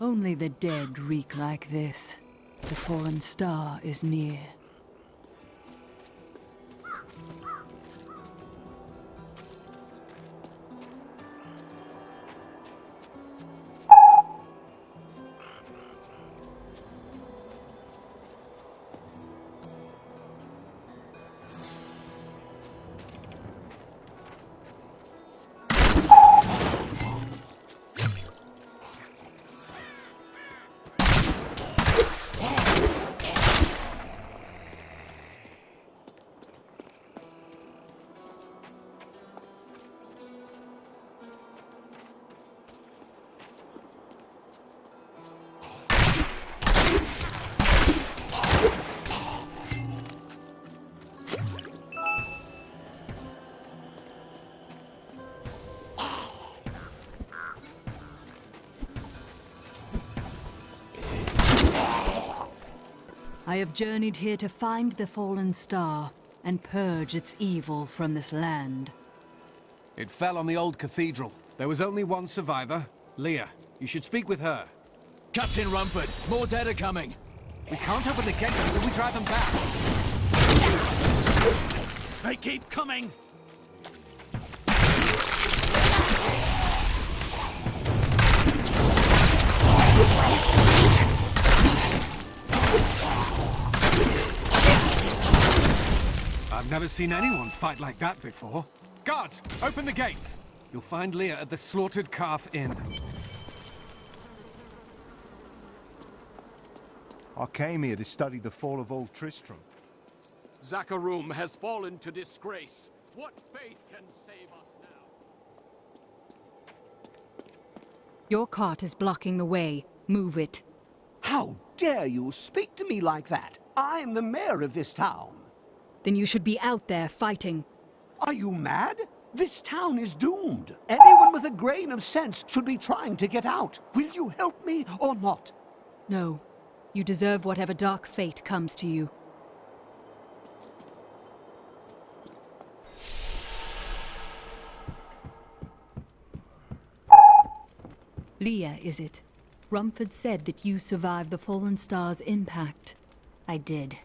Only the dead reek like this. The fallen star is near. I have journeyed here to find the fallen star and purge its evil from this land. It fell on the old cathedral. There was only one survivor, Leah. You should speak with her. Captain Rumford, more dead are coming. We can't open the gate until we drive them back. They keep coming! I've never seen anyone fight like that before. Guards, open the gates! You'll find Leah at the Slaughtered Calf Inn. I came here to study the fall of old Tristram. Zakharum has fallen to disgrace. What faith can save us now? Your cart is blocking the way. Move it. How dare you speak to me like that? I am the mayor of this town. Then you should be out there fighting. Are you mad? This town is doomed. Anyone with a grain of sense should be trying to get out. Will you help me or not? No. You deserve whatever dark fate comes to you. Leah, is it? Rumford said that you survived the Fallen Star's impact. I did,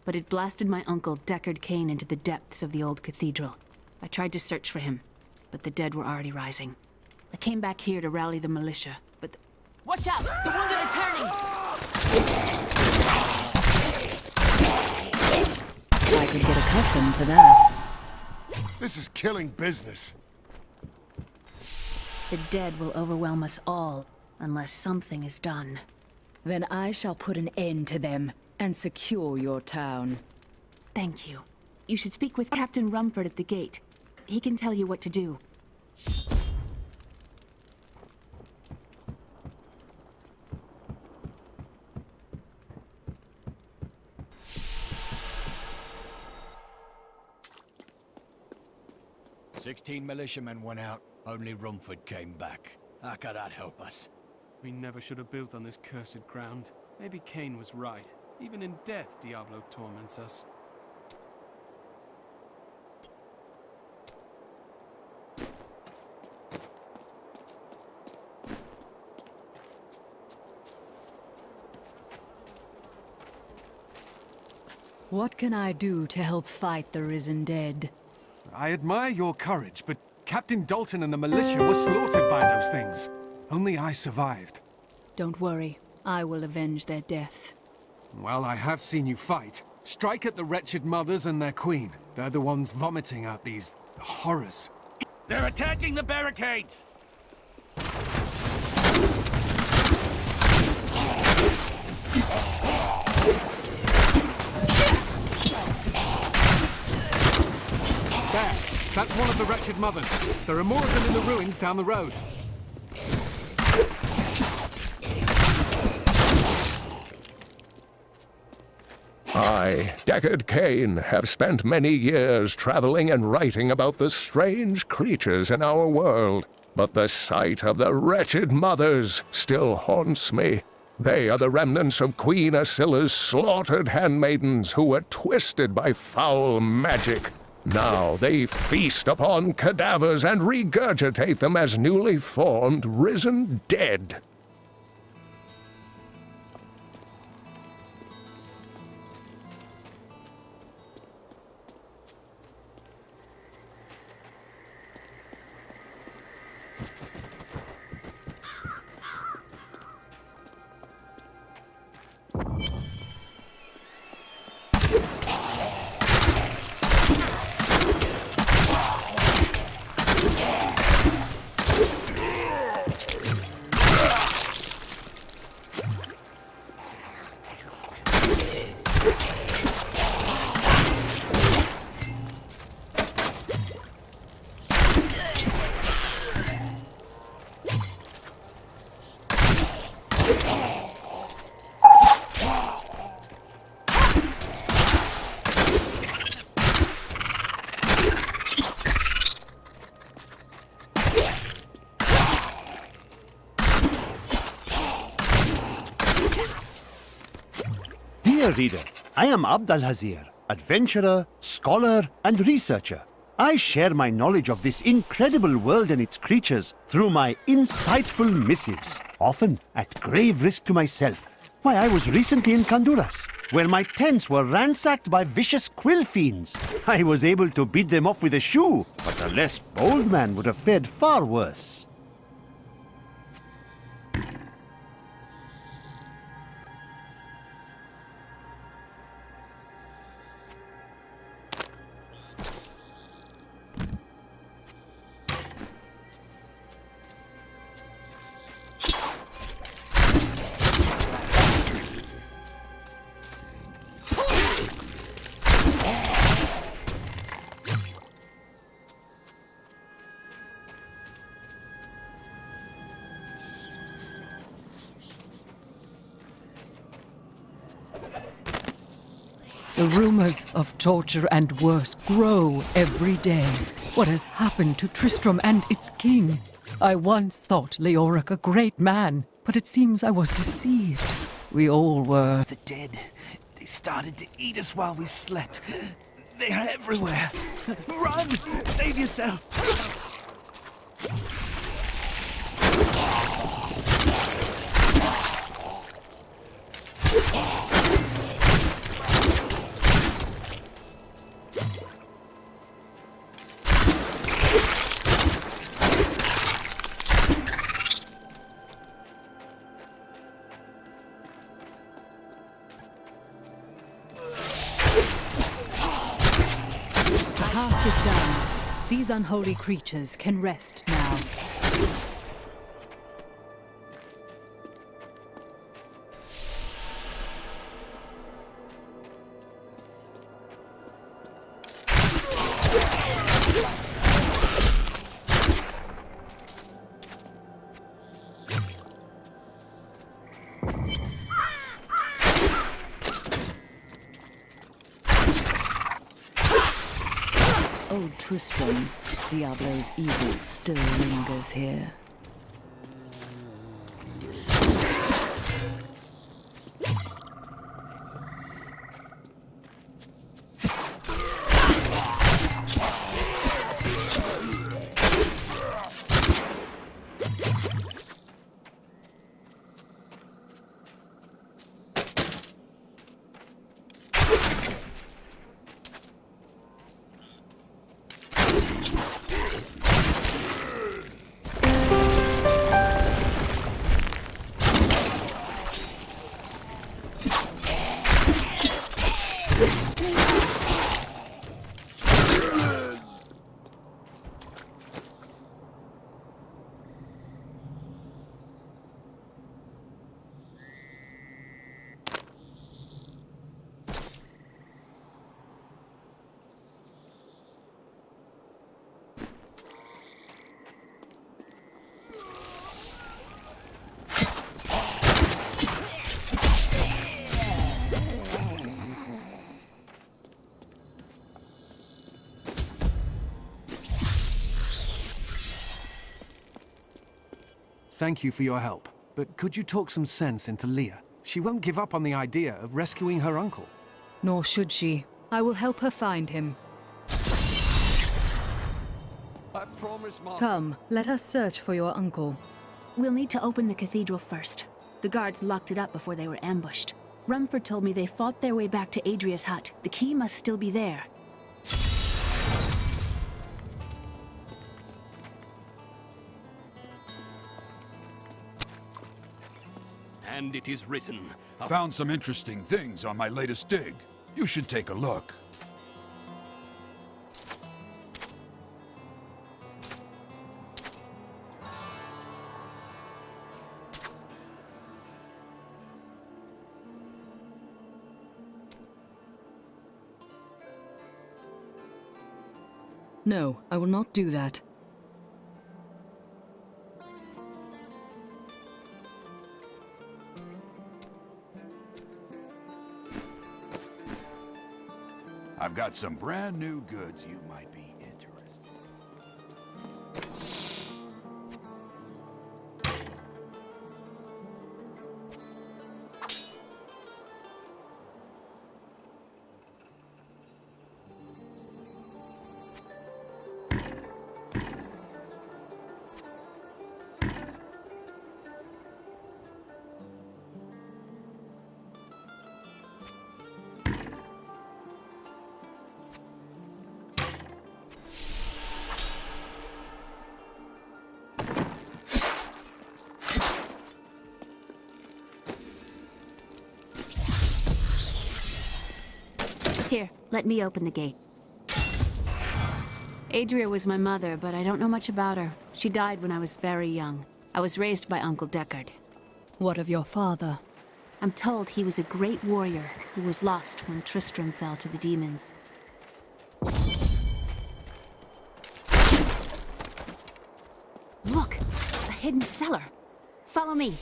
but it blasted my uncle Deckard Cain into the depths of the old cathedral. I tried to search for him, but the dead were already rising. I came back here to rally the militia, but watch out! The wounded are turning! I could get accustomed to that. This is killing business. The dead will overwhelm us all, unless something is done. Then I shall put an end to them and secure your town. Thank you. You should speak with Captain Rumford at the gate. He can tell you what to do. "16 militiamen went out. Only Rumford came back. How could that help us? We never should have built on this cursed ground. Maybe Cain was right. Even in death, Diablo torments us. What can I do to help fight the risen dead? I admire your courage, but Captain Dalton and the militia were slaughtered by those things. Only I survived. Don't worry, I will avenge their deaths. Well, I have seen you fight. Strike at the wretched mothers and their queen. They're the ones vomiting out these horrors. They're attacking the barricades! There! That's one of the wretched mothers. There are more of them in the ruins down the road. I, Deckard Cain, have spent many years traveling and writing about the strange creatures in our world, but the sight of the wretched mothers still haunts me. They are the remnants of Queen Asilla's slaughtered handmaidens who were twisted by foul magic. Now they feast upon cadavers and regurgitate them as newly formed, risen dead. Dear reader, I am Abd al-Hazir, adventurer, scholar, and researcher. I share my knowledge of this incredible world and its creatures through my insightful missives, often at grave risk to myself. Why, I was recently in Honduras, where my tents were ransacked by vicious quill fiends. I was able to beat them off with a shoe, but a less bold man would have fared far worse. The rumors of torture and worse grow every day. What has happened to Tristram and its king? I once thought Leoric a great man, but it seems I was deceived. We all were. The dead. They started to eat us while we slept. They are everywhere. Run! Save yourself! The task is done. These unholy creatures can rest now. Old Tristram, Diablo's evil still lingers here. Thank you for your help. But could you talk some sense into Leah? She won't give up on the idea of rescuing her uncle. Nor should she. I will help her find him. I promise, Mom. Come, let us search for your uncle. We'll need to open the cathedral first. The guards locked it up before they were ambushed. Rumford told me they fought their way back to Adria's hut. The key must still be there. And it is written. Found some interesting things on my latest dig. You should take a look. No, I will not do that. I've got some brand new goods you might be interested in. Let me open the gate. Adria was my mother, but I don't know much about her. She died when I was very young. I was raised by Uncle Deckard. What of your father? I'm told he was a great warrior who was lost when Tristram fell to the demons. Look! A hidden cellar! Follow me!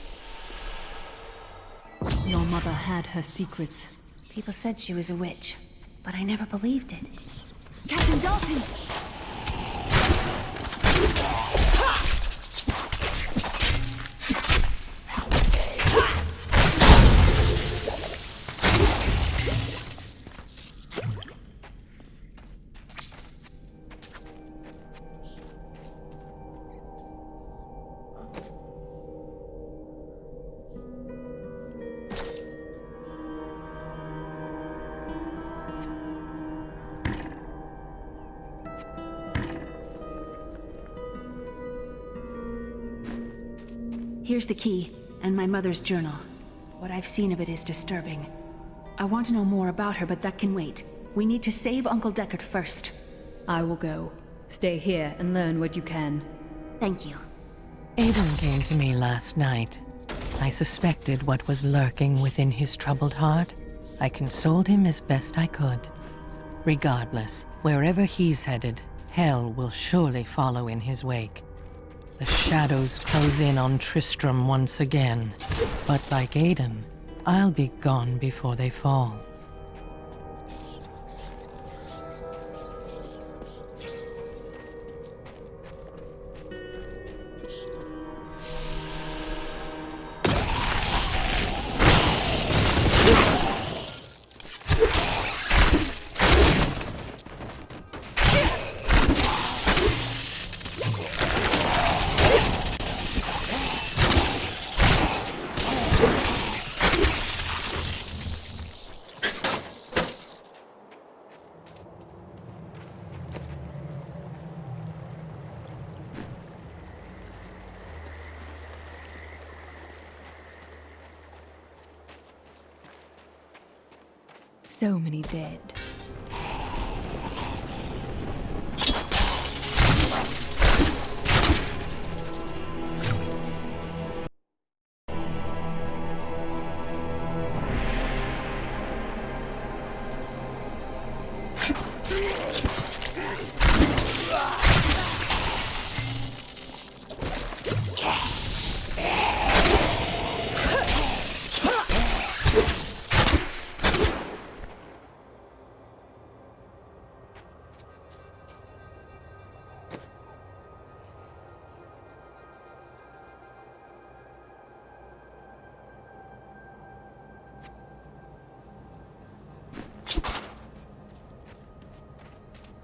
Your mother had her secrets. People said she was a witch, but I never believed it. Captain Dalton! Here's the key, and my mother's journal. What I've seen of it is disturbing. I want to know more about her, but that can wait. We need to save Uncle Deckard first. I will go. Stay here and learn what you can. Thank you. Aiden came to me last night. I suspected what was lurking within his troubled heart. I consoled him as best I could. Regardless, wherever he's headed, hell will surely follow in his wake. The shadows close in on Tristram once again, but like Aiden, I'll be gone before they fall. So many dead.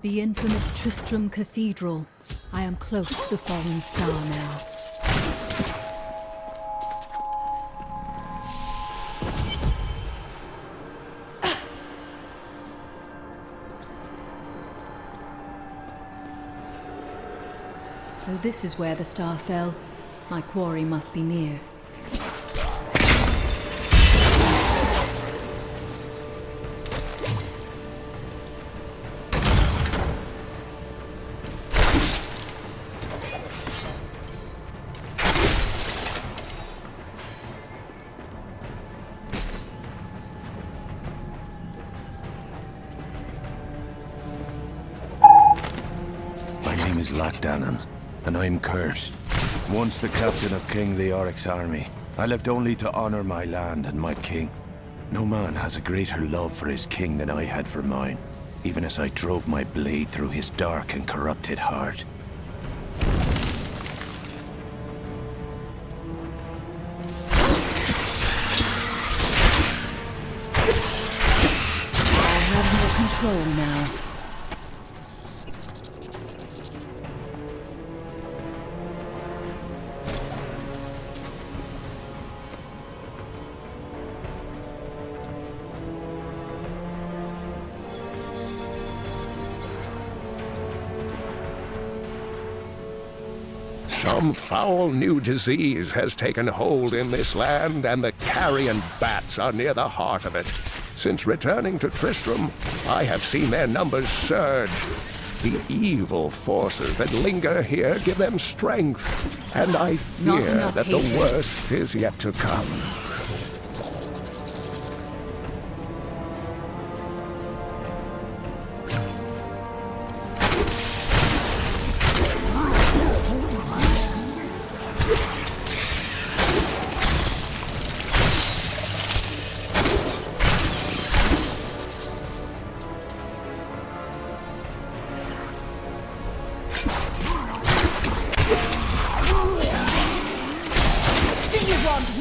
The infamous Tristram Cathedral. I am close to the fallen star now. So this is where the star fell. My quarry must be near. And I'm cursed. Once the captain of King Leoric's army, I lived only to honor my land and my king. No man has a greater love for his king than I had for mine, even as I drove my blade through his dark and corrupted heart. I have more control now. Some foul new disease has taken hold in this land, and the carrion bats are near the heart of it. Since returning to Tristram, I have seen their numbers surge. The evil forces that linger here give them strength, and I fear that the worst is yet to come.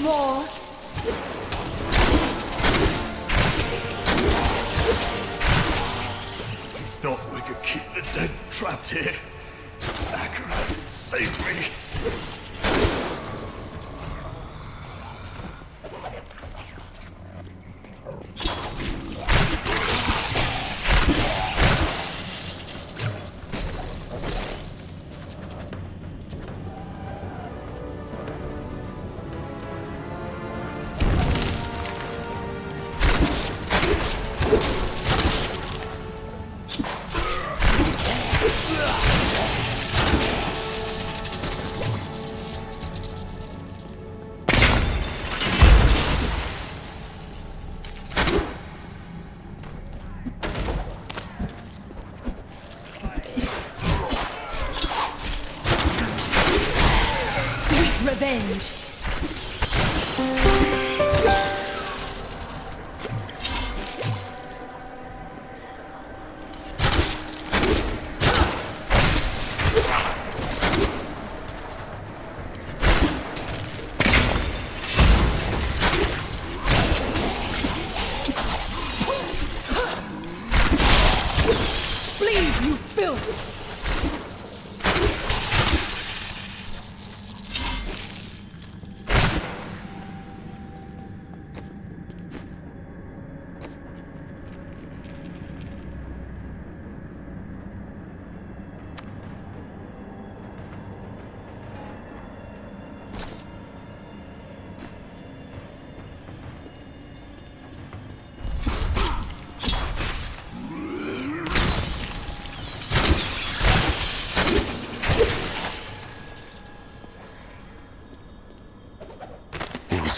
More. Thought we could keep the dead trapped here. Akarat, save me. Revenge. Please, you filth!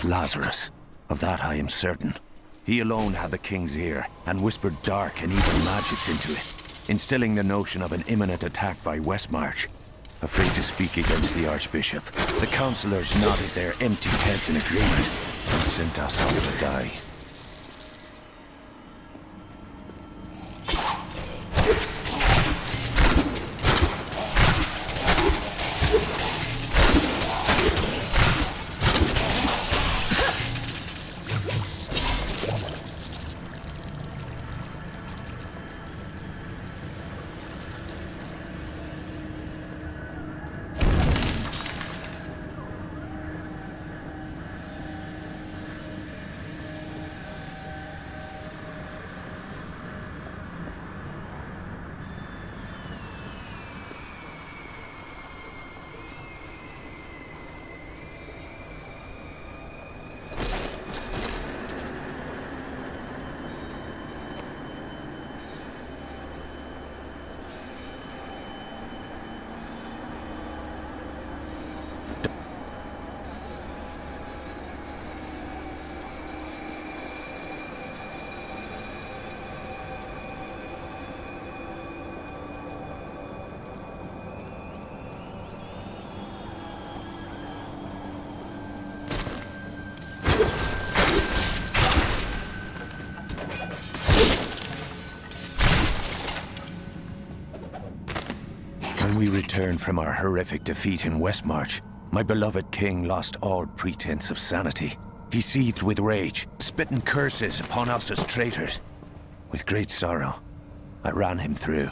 Lazarus. Of that I am certain. He alone had the king's ear, and whispered dark and evil magics into it, instilling the notion of an imminent attack by Westmarch. Afraid to speak against the Archbishop, the councillors nodded their empty heads in agreement, and sent us off to die. When we returned from our horrific defeat in Westmarch, my beloved king lost all pretense of sanity. He seethed with rage, spitting curses upon us as traitors. With great sorrow, I ran him through.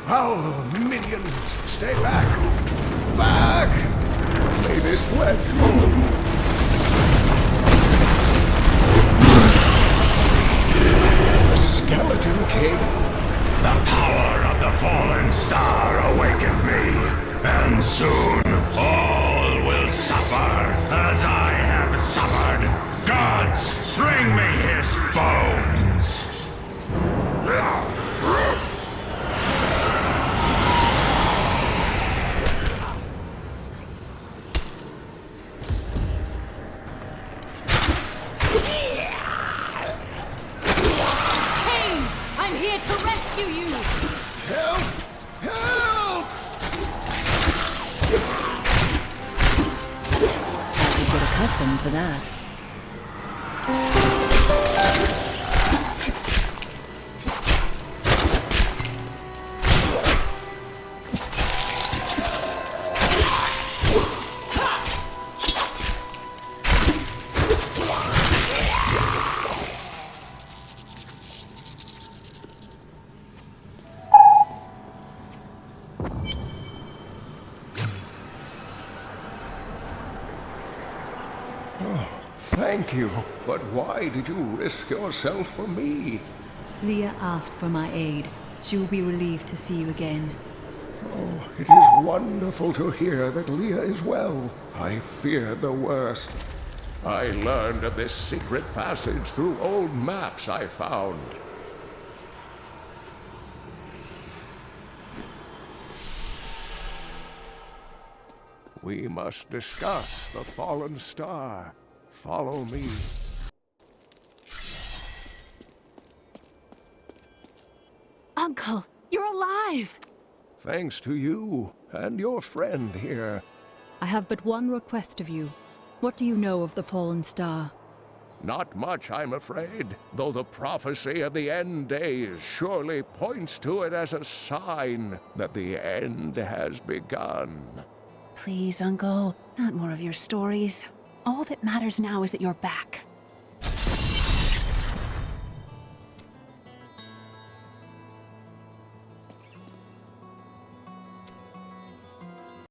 Foul minions! Stay back! Back! May this wedge hold. The Skeleton King. The power of the fallen star awakened me, and soon all will suffer as I have suffered. Gods, bring me his bones! I'm here to rescue you! Help! Help! I could get accustomed to that. Thank you, but why did you risk yourself for me? Leah asked for my aid. She will be relieved to see you again. Oh, it is wonderful to hear that Leah is well. I feared the worst. I learned of this secret passage through old maps I found. We must discuss the fallen star. Follow me. Uncle, you're alive! Thanks to you and your friend here. I have but one request of you. What do you know of the fallen star? Not much, I'm afraid, though the prophecy of the end days surely points to it as a sign that the end has begun. Please, Uncle, not more of your stories. All that matters now is that you're back.